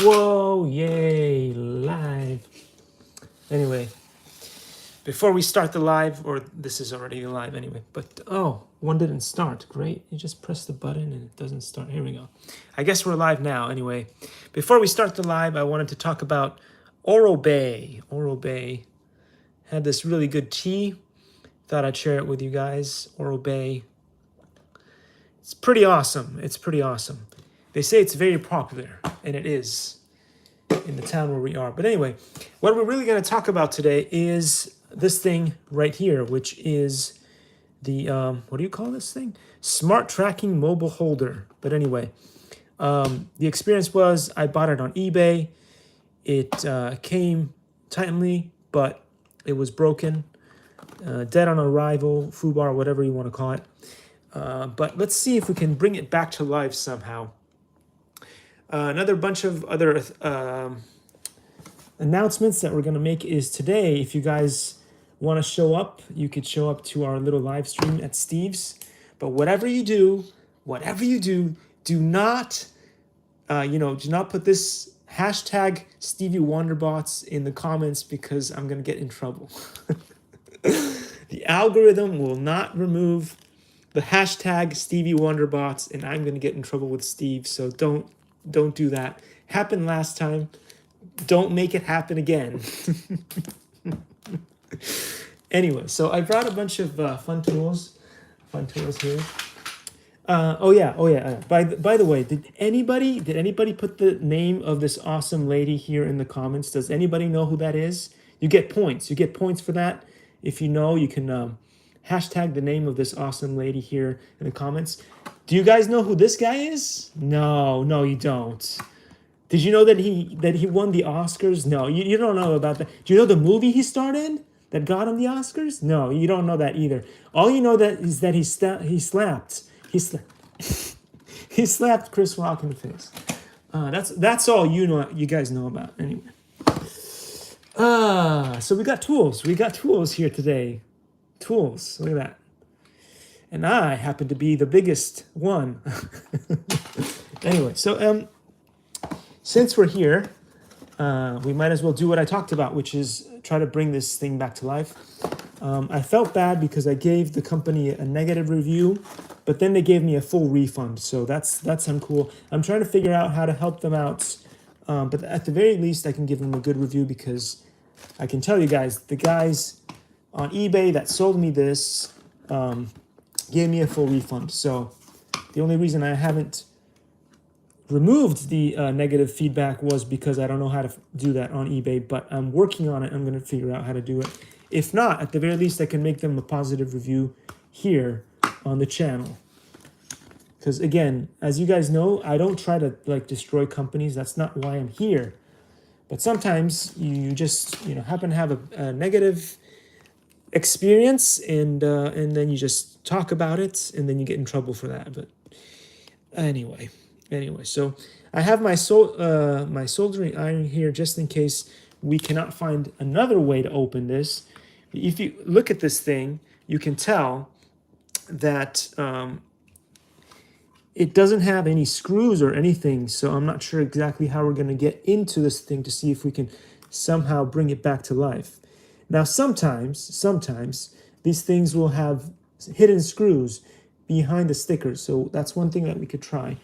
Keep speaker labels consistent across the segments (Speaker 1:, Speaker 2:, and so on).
Speaker 1: Whoa, yay, live. Anyway, before we start the live, or this is already live anyway, but oh, one didn't start. Great. You just press the button and it doesn't start. Here we go. I guess we're live now. Anyway, before we start the live, I wanted to talk about Oral-Bay. Oral-Bay had this really good tea. Thought I'd share it with you guys. Oral-Bay. It's pretty awesome. It's pretty awesome. They say it's very popular, and it is in the town where we are. But anyway, what we're really going to talk about today is this thing right here, which is the, what do you call this thing? Smart Tracking Mobile Holder. But anyway, the experience was I bought it on eBay. It came timely, but it was broken. Dead on arrival, FUBAR, whatever you want to call it. But let's see if we can bring it back to life somehow. Another bunch of other announcements that we're going to make is today, if you guys want to show up, you could show up to our little live stream at Steve's. But whatever you do, do not, do not put this hashtag Stevie Wonderbots in the comments because I'm going to get in trouble. The algorithm will not remove the hashtag Stevie Wonderbots, and I'm going to get in trouble with Steve. So don't do that. Happened last time. Don't make it happen again. Anyway, so I brought a bunch of fun tools here. Oh yeah. By the way, did anybody put the name of this awesome lady here in the comments? Does anybody know who that is? You get points. You get points for that. If you know, you can hashtag the name of this awesome lady here in the comments. Do you guys know who this guy is? No, you don't. Did you know that he won the Oscars? No, you don't know about that. Do you know the movie he starred in that got him the Oscars? No, you don't know that either. All you know is that he slapped he slapped Chris Rock in the face. That's all you guys know about anyway. So we got tools. We got tools here today. Tools. Look at that. And I happen to be the biggest one. Anyway, so since we're here, we might as well do what I talked about, which is try to bring this thing back to life. I felt bad because I gave the company a negative review, but then they gave me a full refund. So that's uncool. I'm trying to figure out how to help them out. But at the very least, I can give them a good review because I can tell you guys, the guys on eBay that sold me this gave me a full refund. So the only reason I haven't removed the negative feedback was because I don't know how to do that on eBay, but I'm working on it. I'm going to figure out how to do it. If not, at the very least, I can make them a positive review here on the channel. Because again, as you guys know, I don't try to destroy companies. That's not why I'm here. But sometimes you just happen to have a negative experience, and then you just talk about it, and then you get in trouble for that. But anyway, so I have my soldering iron here just in case we cannot find another way to open this. If you look at this thing, you can tell that it doesn't have any screws or anything, so I'm not sure exactly how we're going to get into this thing to see if we can somehow bring it back to life. Now, sometimes these things will have hidden screws behind the stickers, so that's one thing that we could try.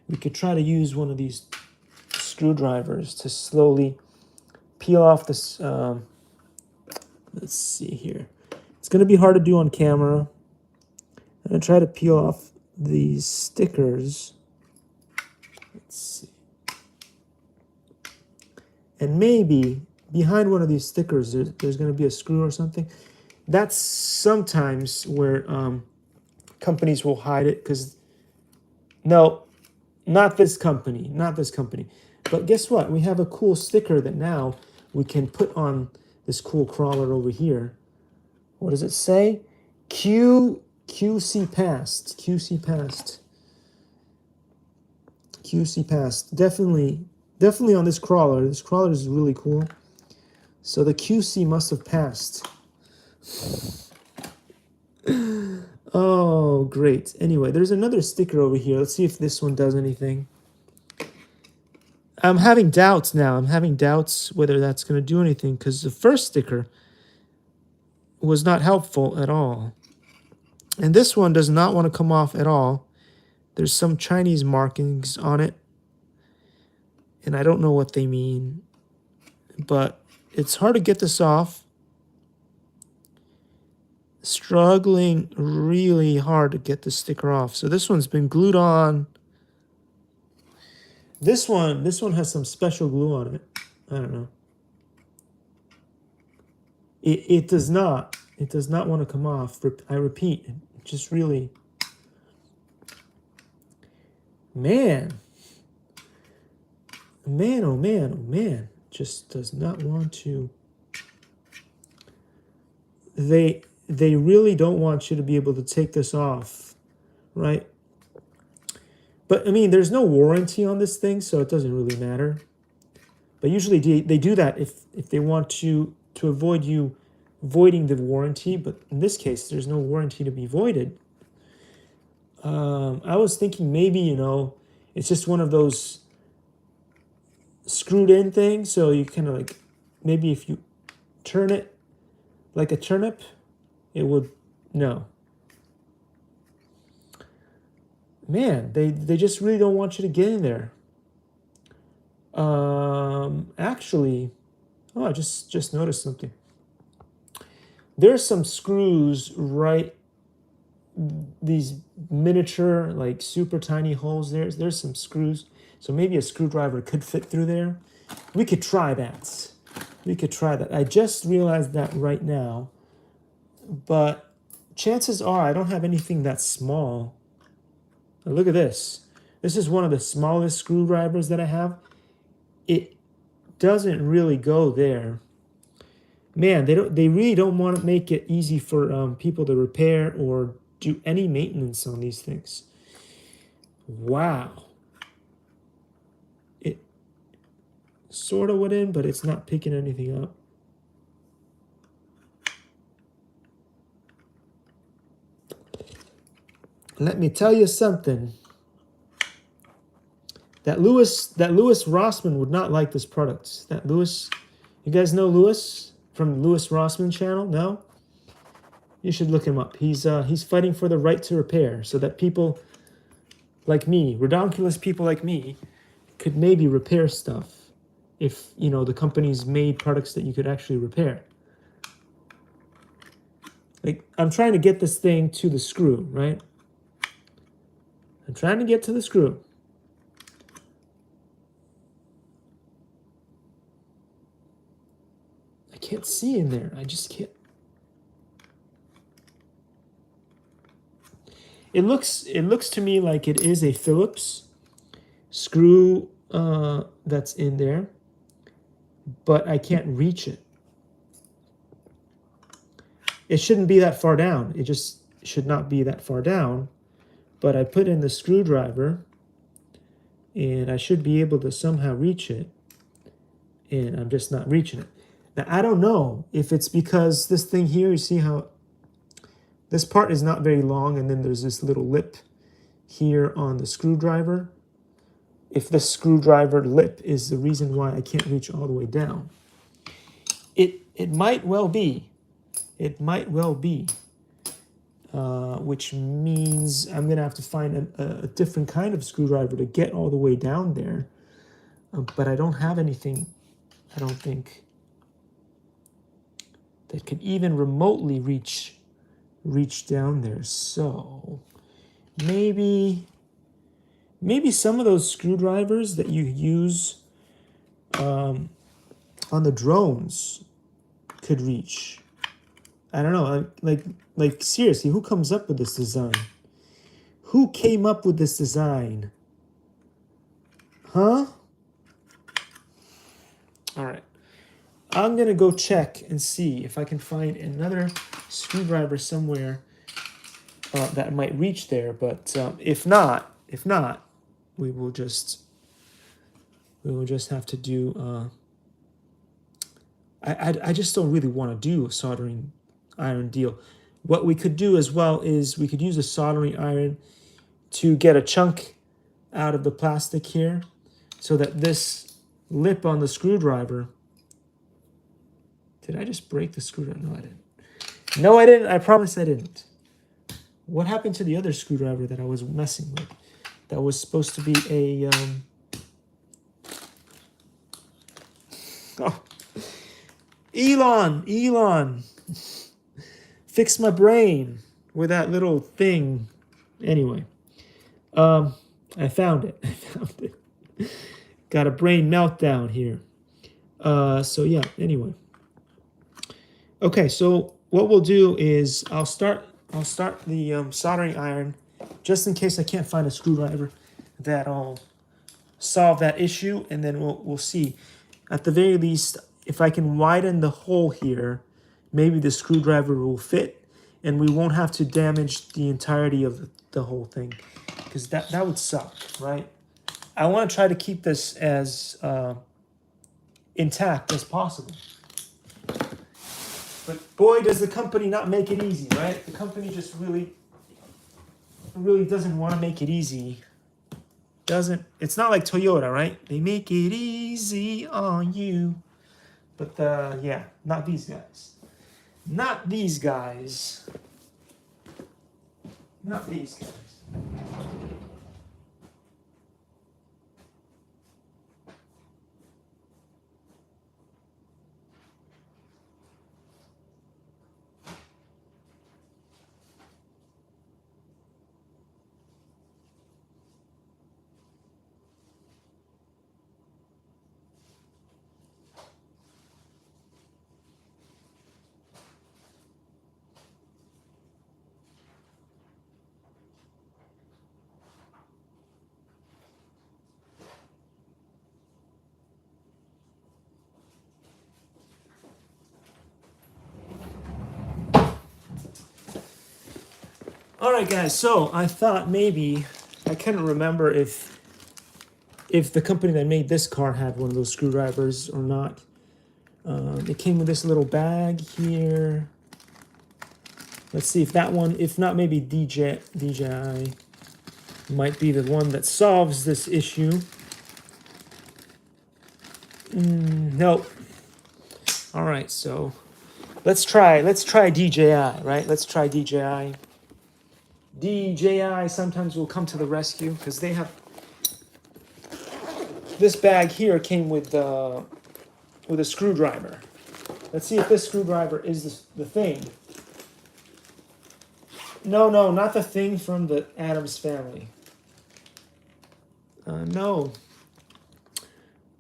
Speaker 1: We could try to use one of these screwdrivers to slowly peel off this. Let's see here. It's going to be hard to do on camera. I'm going to try to peel off these stickers. Let's see. And maybe behind one of these stickers, there's going to be a screw or something. That's sometimes where companies will hide it because, no, not this company. But guess what? We have a cool sticker that now we can put on this cool crawler over here. What does it say? QC passed. Definitely on this crawler. This crawler is really cool. So the QC must have passed. Oh, great. Anyway, there's another sticker over here. Let's see if this one does anything. I'm having doubts now. I'm having doubts whether that's going to do anything because the first sticker was not helpful at all. And this one does not want to come off at all. There's some Chinese markings on it. And I don't know what they mean. But it's hard to get this off. Struggling really hard to get the sticker off. So this one's been glued on. This one has some special glue on it. I don't know. It does not. It does not want to come off. I repeat, it just really. Man, oh man, oh man. Just does not want to. They really don't want you to be able to take this off, right? But I mean, there's no warranty on this thing, so it doesn't really matter. But usually they do that if they want to avoid you voiding the warranty. But in this case, there's no warranty to be voided. I was thinking maybe, you know, it's just one of those screwed in things. So you kind of like, maybe if you turn it like a turnip, it would, no. Man, they just really don't want you to get in there. Actually, oh, I just noticed something. There's some screws right, these miniature, like super tiny holes there. There's some screws. So maybe a screwdriver could fit through there. We could try that. We could try that. I just realized that right now. But chances are I don't have anything that small. Now look at this. This is one of the smallest screwdrivers that I have. It doesn't really go there. Man, they really don't want to make it easy for people to repair or do any maintenance on these things. Wow. It sort of went in, but it's not picking anything up. Let me tell you something. That Louis Rossman would not like this product. That Louis, you guys know Louis from Louis Rossman channel? No? You should look him up. He's fighting for the right to repair so that people like me, redonkulous people like me, could maybe repair stuff if, you know, the company's made products that you could actually repair. Like, I'm trying to get this thing to the screw, right? I'm trying to get to the screw. I can't see in there. I just can't. It looks to me like it is a Phillips screw that's in there, but I can't reach it. It shouldn't be that far down. It just should not be that far down. But I put in the screwdriver, and I should be able to somehow reach it, and I'm just not reaching it. Now, I don't know if it's because this thing here, you see how this part is not very long, and then there's this little lip here on the screwdriver. If the screwdriver lip is the reason why I can't reach all the way down. It might well be. It might well be. Which means I'm going to have to find a different kind of screwdriver to get all the way down there. But I don't have anything, I don't think, that could even remotely reach down there. So maybe some of those screwdrivers that you use on the drones could reach. I don't know, like seriously, who comes up with this design? Who came up with this design? Huh? All right. I'm going to go check and see if I can find another screwdriver somewhere that might reach there. But if not, we will just have to do. I just don't really want to do a soldering iron deal. What we could do as well is we could use a soldering iron to get a chunk out of the plastic here, so that this lip on the screwdriver. Did I just break the screwdriver? No, I didn't. No, I didn't. I promise I didn't. What happened to the other screwdriver that I was messing with? That was supposed to be a... Oh. Elon. Fix my brain with that little thing. Anyway. I found it. Got a brain meltdown here. So yeah, anyway. Okay, so what we'll do is I'll start the soldering iron just in case I can't find a screwdriver that'll solve that issue, and then we'll see. At the very least, if I can widen the hole here, maybe the screwdriver will fit and we won't have to damage the entirety of the whole thing, because that would suck, right? I want to try to keep this as intact as possible. But boy, does the company not make it easy, right? The company just really doesn't want to make it easy. It's not like Toyota, right? They make it easy on you. But yeah, not these guys. Not these guys. Not these guys. All right, guys. So I thought maybe I couldn't remember if the company that made this car had one of those screwdrivers or not. It came with this little bag here. Let's see if that one, if not, maybe DJI might be the one that solves this issue. Nope. All right, so let's try DJI, right? Let's try DJI. DJI sometimes will come to the rescue because they have this bag here came with a screwdriver. Let's see if this screwdriver is the thing. No, not the thing from the Addams family. No.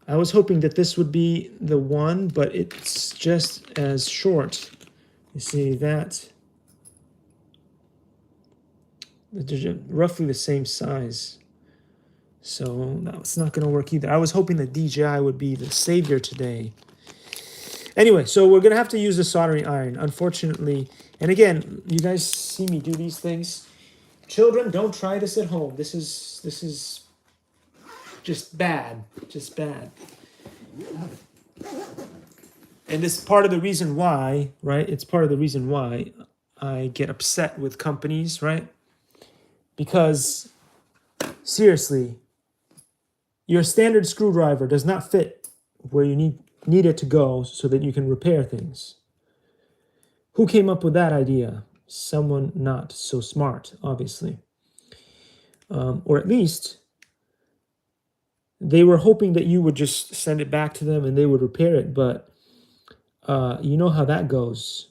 Speaker 1: I was hoping that this would be the one, but it's just as short. You see that? They're roughly the same size. So no, it's not going to work either. I was hoping that DJI would be the savior today. Anyway, so we're going to have to use the soldering iron, unfortunately. And again, you guys see me do these things. Children, don't try this at home. This is just bad. Just bad. And it's part of the reason why, right? It's part of the reason why I get upset with companies, right? Because, seriously, your standard screwdriver does not fit where you need it to go so that you can repair things. Who came up with that idea? Someone not so smart, obviously. Or at least they were hoping that you would just send it back to them and they would repair it. But you know how that goes.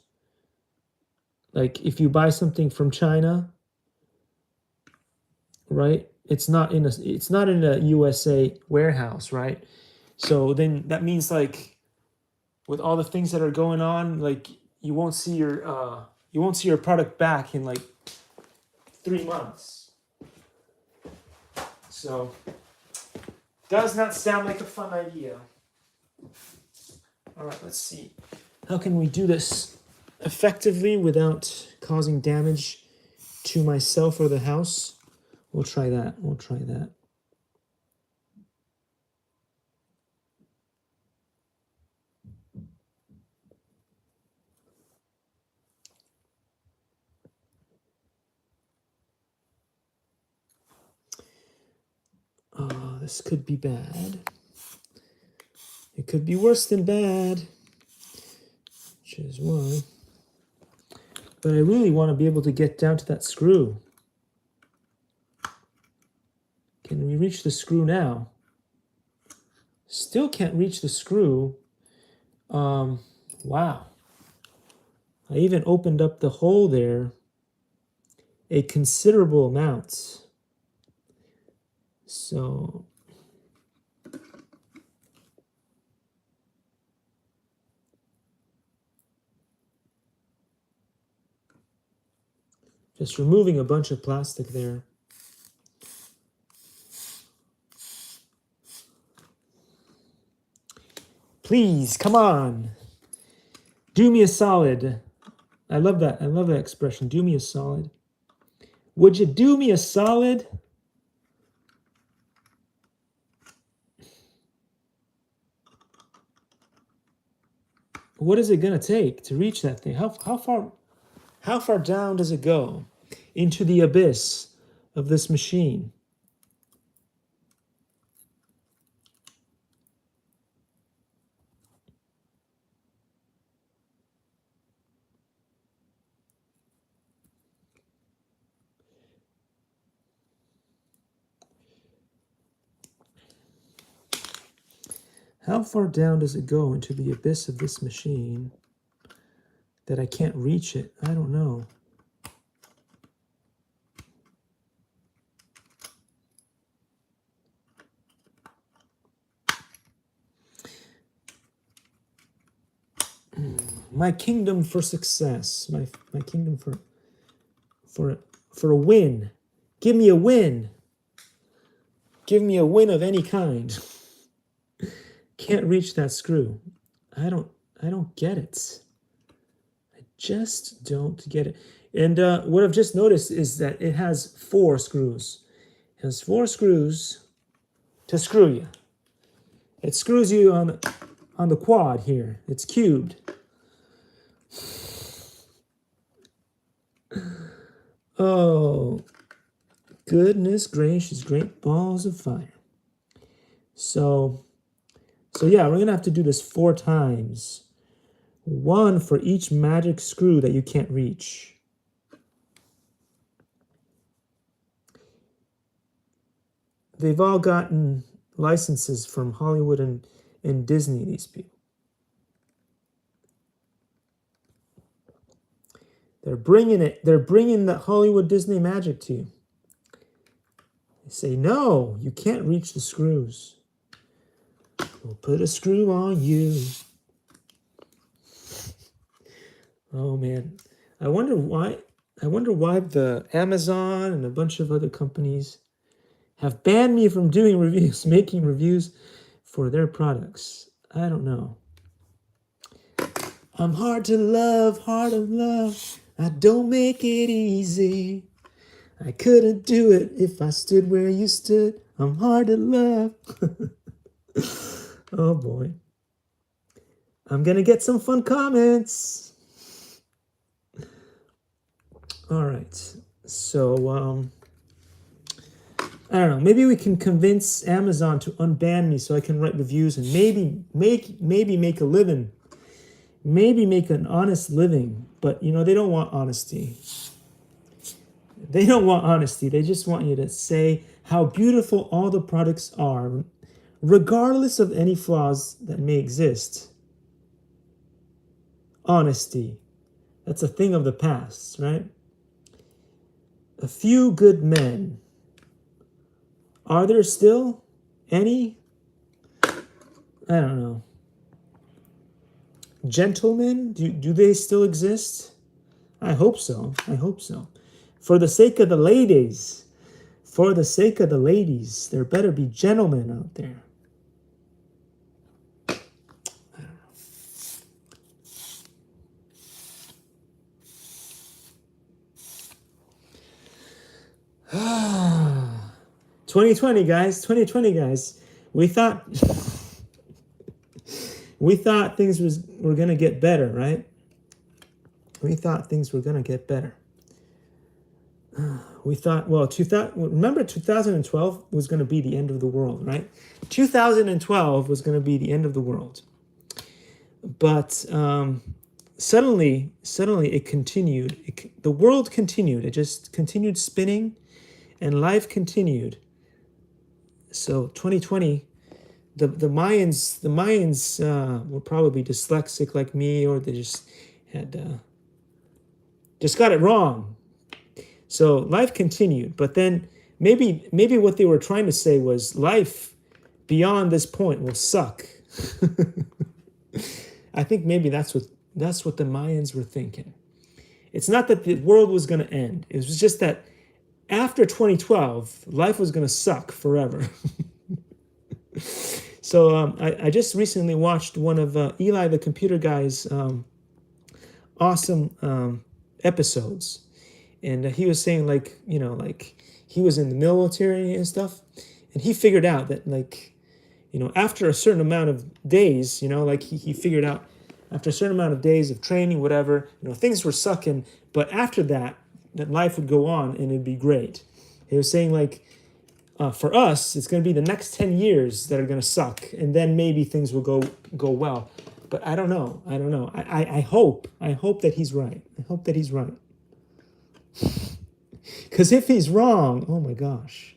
Speaker 1: Like if you buy something from China, right? It's not in a USA warehouse, right? So then that means like with all the things that are going on, like you won't see your product back in like 3 months. So does not sound like a fun idea. All right, let's see. How can we do this effectively without causing damage to myself or the house? We'll try that. This could be bad. It could be worse than bad, which is why. But I really want to be able to get down to that screw. Can we reach the screw now? Still can't reach the screw. Wow. I even opened up the hole there a considerable amount. So just removing a bunch of plastic there. Please, come on. Do me a solid. I love that. I love that expression. Do me a solid. Would you do me a solid? What is it going to take to reach that thing? How far down does it go into the abyss of this machine? How far down does it go into the abyss of this machine that I can't reach it? I don't know. My kingdom for success. My kingdom for a win. Give me a win. Give me a win of any kind. Can't reach that screw. I don't get it. I just don't get it. And what I've just noticed is that it has 4 screws. It has 4 screws to screw you. It screws you on the quad here. It's cubed. Oh, goodness gracious, great balls of fire. So yeah, we're going to have to do this 4 times. 1 for each magic screw that you can't reach. They've all gotten licenses from Hollywood and Disney, these people. They're bringing it. They're bringing the Hollywood Disney magic to you. They say, no, you can't reach the screws. We'll put a screw on you. Oh, man. I wonder why the Amazon and a bunch of other companies have banned me from doing reviews, making reviews for their products. I don't know. I'm hard to love, heart of love. I don't make it easy. I couldn't do it if I stood where you stood. I'm hard to love. Oh boy. I'm gonna get some fun comments. All right. So, I don't know. Maybe we can convince Amazon to unban me so I can write reviews and maybe make a living. Maybe make an honest living. But, you know, they don't want honesty. They don't want honesty. They just want you to say how beautiful all the products are, regardless of any flaws that may exist. Honesty. That's a thing of the past, right? A few good men. Are there still any? I don't know. Gentlemen? Do they still exist? I hope so. I hope so. For the sake of the ladies. For the sake of the ladies. There better be gentlemen out there. I don't know. 2020, guys. 2020, guys. We thought things were going to get better, right? We thought things were going to get better. We thought, well, 2000, remember 2012 was going to be the end of the world, right? 2012 was going to be the end of the world. But suddenly it continued. The world continued. It just continued spinning, and life continued. So 2020, the Mayans were probably dyslexic like me, or they just had just got it wrong. So life continued, but then maybe what they were trying to say was life beyond this point will suck. I think maybe that's what the Mayans were thinking. It's not that the world was going to end. It was just that after 2012, life was going to suck forever. So I just recently watched one of Eli the Computer Guy's awesome episodes. And he was saying, like, you know, like he was in the military and stuff. And he figured out that, like, you know, after a certain amount of days, you know, like he figured out after a certain amount of days of training, whatever, you know, things were sucking. But after that life would go on and it'd be great. He was saying, like, for us, it's going to be the next 10 years that are going to suck. And then maybe things will go well. But I don't know. I hope that he's right. I hope that he's right. Because if he's wrong, oh my gosh.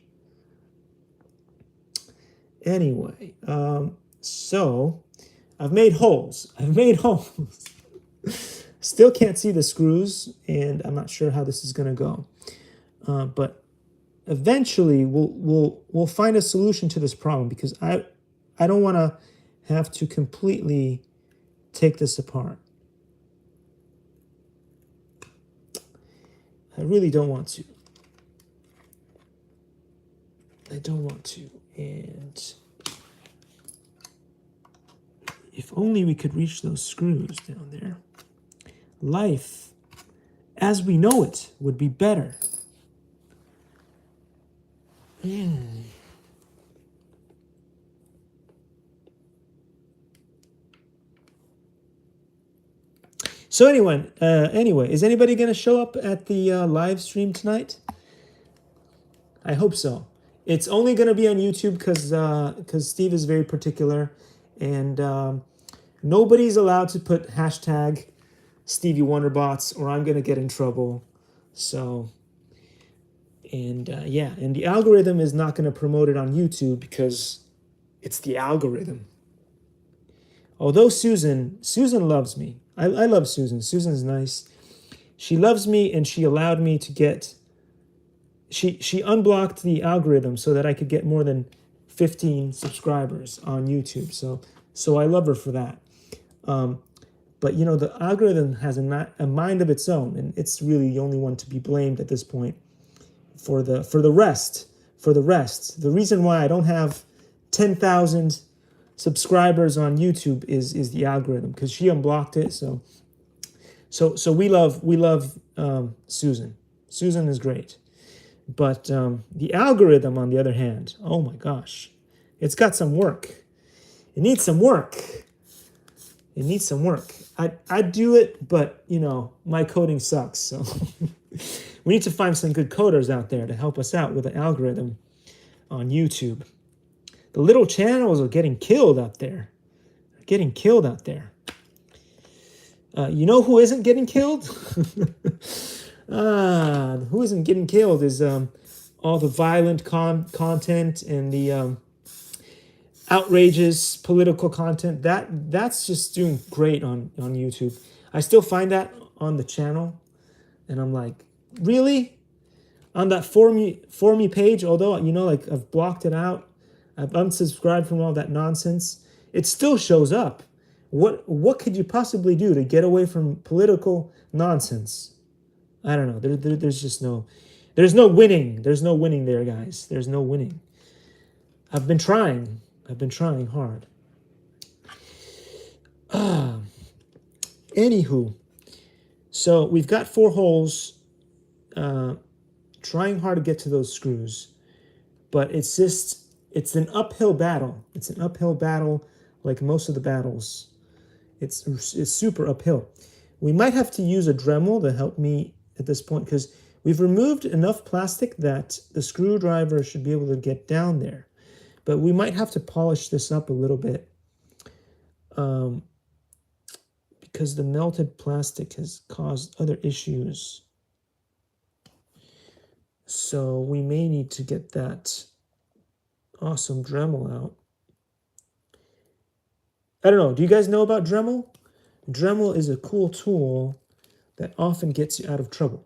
Speaker 1: Anyway, so I've made holes. Still can't see the screws, and I'm not sure how this is going to go. But eventually, we'll find a solution to this problem, because I don't want to have to completely take this apart. I really don't want to. And if only we could reach those screws down there, life as we know it would be better. So anyway, is anybody going to show up at the live stream tonight? I hope so. It's only going to be on YouTube because Steve is very particular, and nobody's allowed to put hashtag Stevie Wonderbots, or I'm going to get in trouble. So, and yeah, and the algorithm is not going to promote it on YouTube because it's the algorithm. Although Susan loves me. I love Susan. Susan's nice. She loves me, and she allowed me to get... She unblocked the algorithm so that I could get more than 15 subscribers on YouTube. So I love her for that. But, you know, the algorithm has a mind of its own, and it's really the only one to be blamed at this point for the rest. The reason why I don't have 10,000 subscribers on YouTube is the algorithm, because she unblocked it. So we love Susan. Susan is great. But the algorithm, on the other hand, oh my gosh, it's got some work. It needs some work. I'd do it, but, you know, my coding sucks. So we need to find some good coders out there to help us out with the algorithm on YouTube. The little channels are getting killed out there. You know who isn't getting killed? Who isn't getting killed is all the violent content and the outrageous political content. That's just doing great on YouTube. I still find that on the channel, and I'm like, really? On that for me page, although, you know, like, I've blocked it out, I've unsubscribed from all that nonsense, it still shows up. What could you possibly do to get away from political nonsense? I don't know. There's no winning. There's no winning there, guys. There's no winning. I've been trying hard. Anywho, so we've got 4 holes. Trying hard to get to those screws, but it's an uphill battle. It's an uphill battle, like most of the battles. It's super uphill. We might have to use a Dremel to help me at this point, because We've removed enough plastic that the screwdriver should be able to get down there. But we might have to polish this up a little bit because the melted plastic has caused other issues. So we may need to get that awesome Dremel out. I don't know. Do you guys know about Dremel? Dremel is a cool tool that often gets you out of trouble.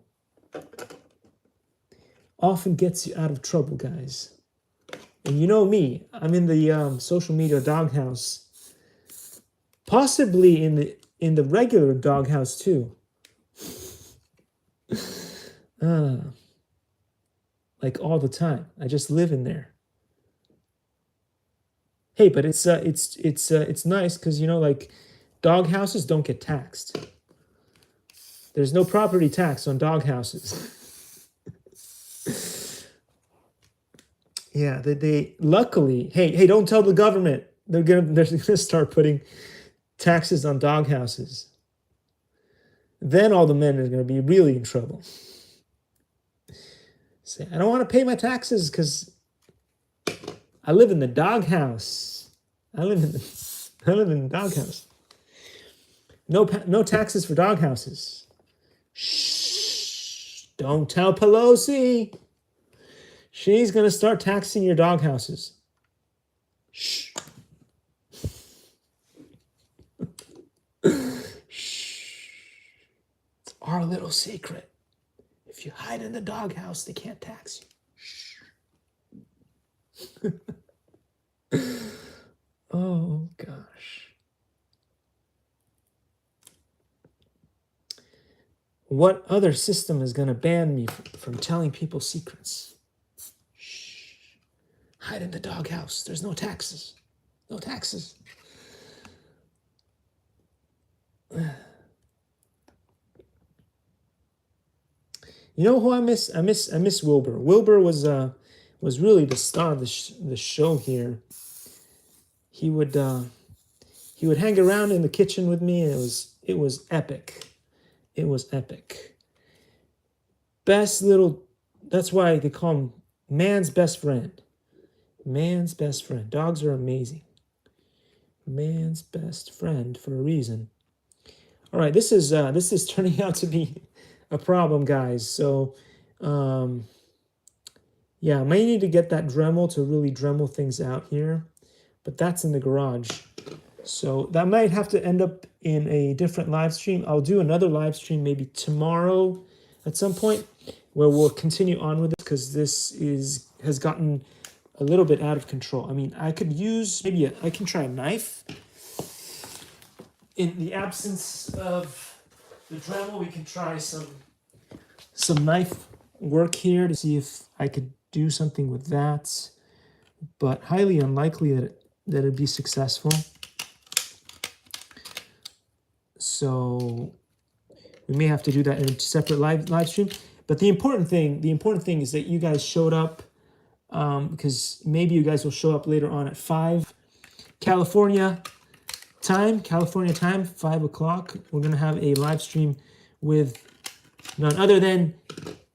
Speaker 1: Often gets you out of trouble, guys. And you know me, I'm in the social media doghouse. Possibly in the regular doghouse too. Like all the time. I just live in there. Hey, but it's nice because, you know, like dog houses don't get taxed. There's no property tax on dog houses. Yeah, they luckily, hey, don't tell the government. They're gonna start putting taxes on dog houses. Then all the men are gonna be really in trouble. Say, I don't want to pay my taxes because I live in the doghouse. I live in the doghouse. No taxes for dog houses. Shh! Don't tell Pelosi. She's gonna start taxing your dog houses. Shh. Shh. It's our little secret. If you hide in the doghouse, they can't tax you. Oh, gosh. What other system is going to ban me from telling people secrets? Shh. Hide in the doghouse. There's no taxes. No taxes. You know who I miss? I miss Wilbur. Wilbur was really the star of the show here. He would hang around in the kitchen with me, and it was epic. It was epic. Best little. That's why they call him man's best friend. Man's best friend. Dogs are amazing. Man's best friend for a reason. All right, this is turning out to be a problem, guys. So, yeah, I may need to get that Dremel to really Dremel things out here, but that's in the garage. So that might have to end up in a different live stream. I'll do another live stream maybe tomorrow at some point where we'll continue on with this because this has gotten a little bit out of control. I mean, I could use I can try a knife. In the absence of the Dremel, we can try some knife work here to see if I could do something with that, but highly unlikely that it'd be successful. So we may have to do that in a separate live stream. But the important thing is that you guys showed up, because maybe you guys will show up later on at 5 California time, 5 o'clock. We're gonna have a live stream with none other than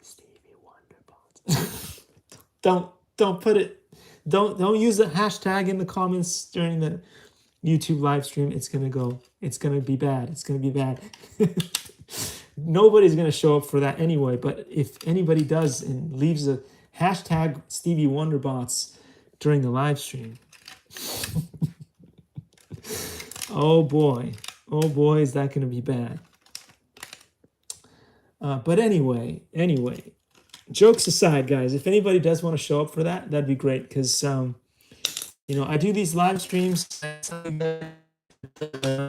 Speaker 1: Stevie Wonderbots. Don't use the hashtag in the comments during the YouTube live stream. It's gonna be bad. It's gonna be bad. Nobody's gonna show up for that anyway, but if anybody does and leaves a hashtag Stevie Wonderbots during the live stream, oh boy, is that gonna be bad. But anyway, jokes aside, guys, if anybody does want to show up for that, that'd be great, because I do these live streams.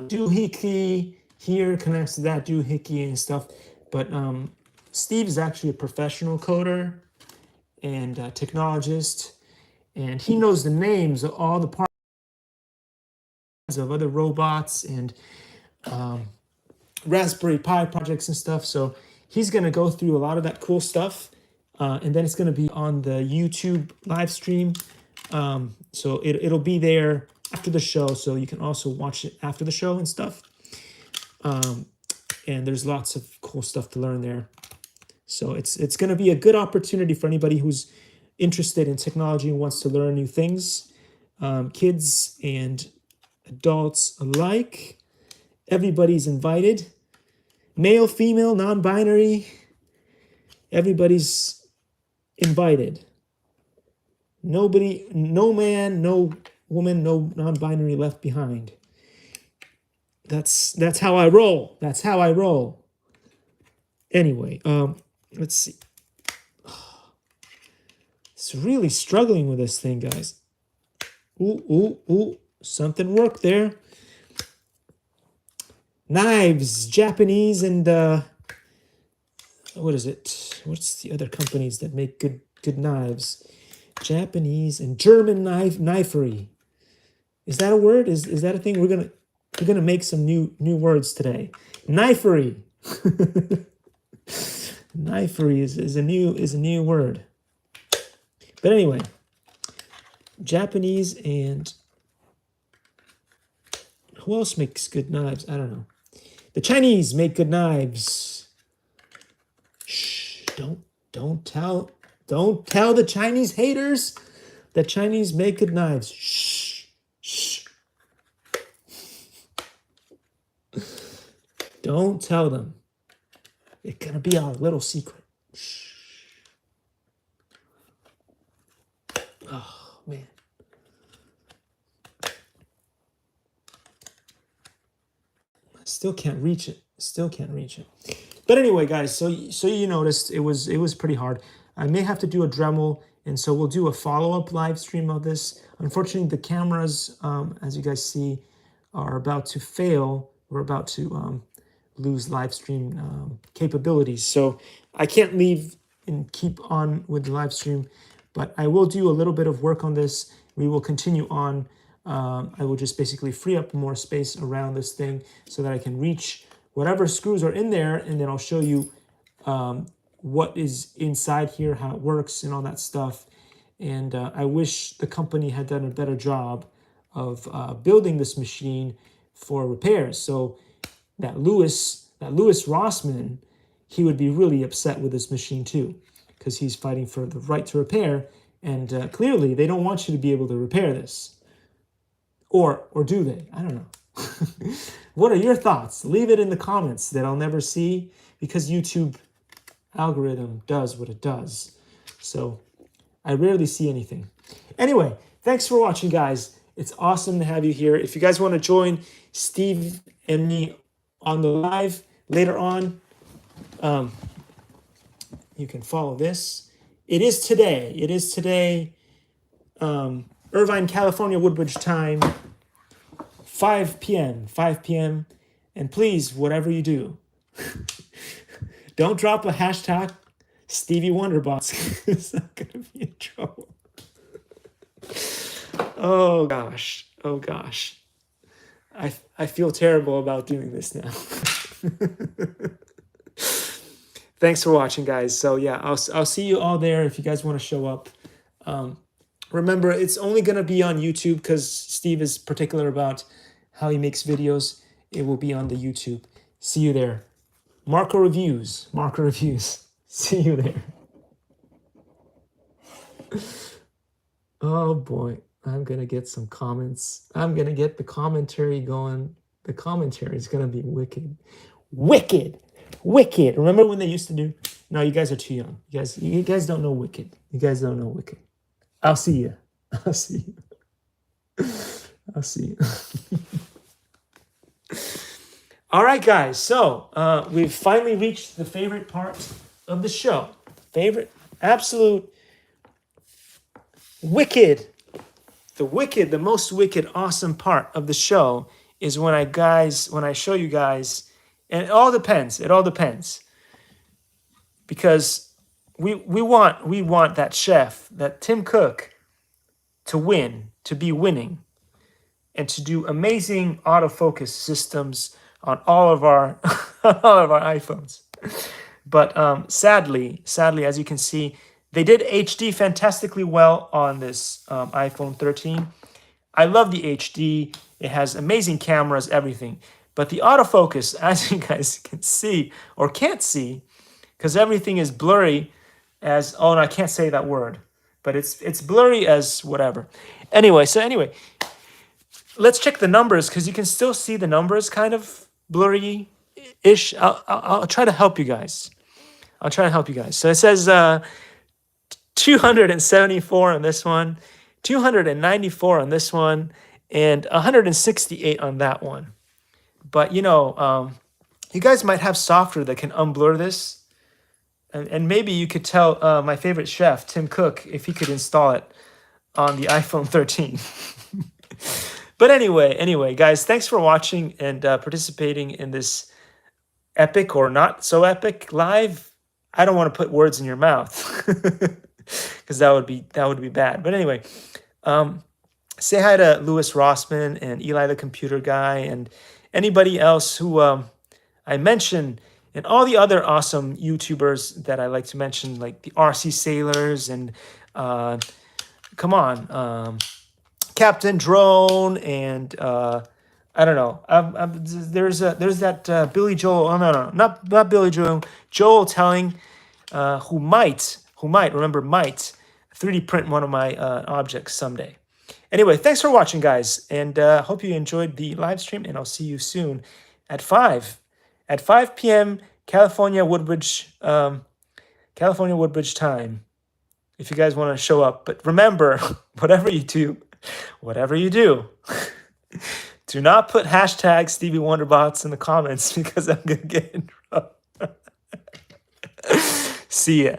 Speaker 1: Doohickey here connects to that doohickey and stuff, but Steve is actually a professional coder and technologist, and he knows the names of all the parts of other robots and Raspberry Pi projects and stuff. So he's going to go through a lot of that cool stuff, and then it's going to be on the YouTube live stream. So it'll be there after the show, so you can also watch it after the show and stuff. And there's lots of cool stuff to learn there. So it's going to be a good opportunity for anybody who's interested in technology and wants to learn new things, kids and adults alike. Everybody's invited. Male, female, non-binary. Everybody's invited. Nobody, no man, no woman, no non-binary left behind. That's how I roll. That's how I roll. Anyway, let's see. It's really struggling with this thing, guys. Ooh, something worked there. Knives, Japanese, and what is it? What's the other companies that make good knives? Japanese and German knifery. Is that a word? Is that a thing? We're gonna make some new words today. Knifery. Knifery is a new word. But anyway, Japanese and who else makes good knives? I don't know. The Chinese make good knives. Shh! Don't tell the Chinese haters that Chinese make good knives. Shh! Shh! Don't tell them. It's gonna be our little secret. Shh. Oh man. Still can't reach it. But anyway, guys, so you noticed it was pretty hard. I may have to do a Dremel, and so we'll do a follow-up live stream of this. Unfortunately, the cameras, as you guys see, are about to fail. We're about to lose live stream capabilities. So I can't leave and keep on with the live stream, but I will do a little bit of work on this. We will continue on. I will just basically free up more space around this thing so that I can reach whatever screws are in there, and then I'll show you what is inside here, how it works, and all that stuff. And I wish the company had done a better job of building this machine for repairs. So that Lewis Rossman, he would be really upset with this machine too, because he's fighting for the right to repair. And clearly, they don't want you to be able to repair this. Or do they? I don't know. What are your thoughts? Leave it in the comments that I'll never see, because YouTube algorithm does what it does. So I rarely see anything. Anyway, thanks for watching, guys. It's awesome to have you here. If you guys want to join Steve and me on the live later on, you can follow this. It is today. Irvine, California, Woodbridge time, 5 p.m. And please, whatever you do, don't drop a hashtag Stevie Wonderbots. It's not going to be in trouble. Oh gosh. I feel terrible about doing this now. Thanks for watching, guys. So yeah, I'll see you all there if you guys want to show up. Remember, it's only going to be on YouTube because Steve is particular about how he makes videos. It will be on the YouTube. See you there. Marco Reviews. See you there. Oh boy, I'm going to get some comments. I'm going to get the commentary going. The commentary is going to be wicked. Wicked. Remember when they used to do? No, you guys are too young. You guys don't know Wicked. I'll see you. All right, guys. So we've finally reached the favorite part of the show. Absolute wicked. The most wicked, awesome part of the show is when I show you guys, and it all depends. Because we want that chef, that Tim Cook, to be winning, and to do amazing autofocus systems on all of our iPhones. But sadly, as you can see, they did HD fantastically well on this iPhone 13. I love the HD. It has amazing cameras, everything. But the autofocus, as you guys can see or can't see, because everything is blurry as, oh, no, I can't say that word, but it's blurry as whatever. Anyway, let's check the numbers, because you can still see the numbers kind of blurry-ish. I'll try to help you guys. I'll try to help you guys. So it says 274 on this one, 294 on this one, and 168 on that one. But, you guys might have software that can unblur this. And maybe you could tell my favorite chef, Tim Cook, if he could install it on the iPhone 13. But anyway, guys, thanks for watching and participating in this epic or not so epic live. I don't want to put words in your mouth, because that would be bad. But anyway, say hi to Louis Rossman and Eli the Computer Guy and anybody else who I mentioned, and all the other awesome YouTubers that I like to mention, like the RC Sailors and come on, Captain Drone, and I don't know. There's that Billy Joel. Oh, no, not Billy Joel. Joel Telling, who might 3D print one of my objects someday. Anyway, thanks for watching, guys, and hope you enjoyed the live stream. And I'll see you soon at 5 p.m. California Woodbridge time. If you guys want to show up, but remember, whatever you do, do not put hashtag Stevie Wonderbots in the comments, because I'm gonna get in trouble. See ya.